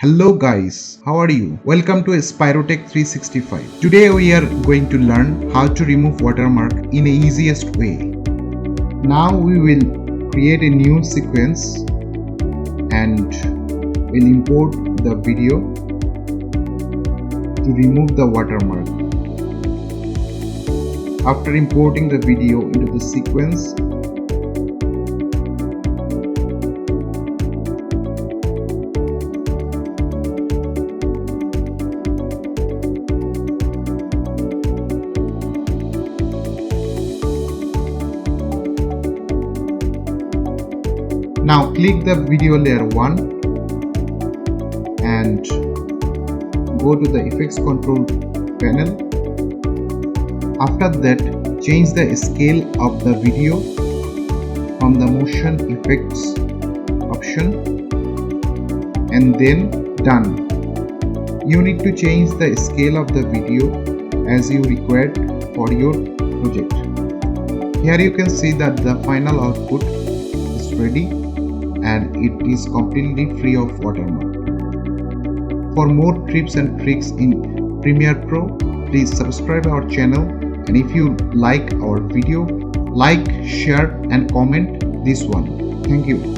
Hello guys, how are you? Welcome to Spyro 365. Today we are going to learn how to remove watermark in the easiest way. Now we will create a new sequence and will import the video to remove the watermark. After importing the video into the sequence, now click the video layer 1 and go to the effects control panel. After that, change the scale of the video from the motion effects option and then done. You need to change the scale of the video as you required for your project. Here you can see that the final output is ready and it is completely free of watermark. For more tips and tricks in Premiere Pro, please subscribe our channel, and if you like our video, like, share and comment this one. Thank you.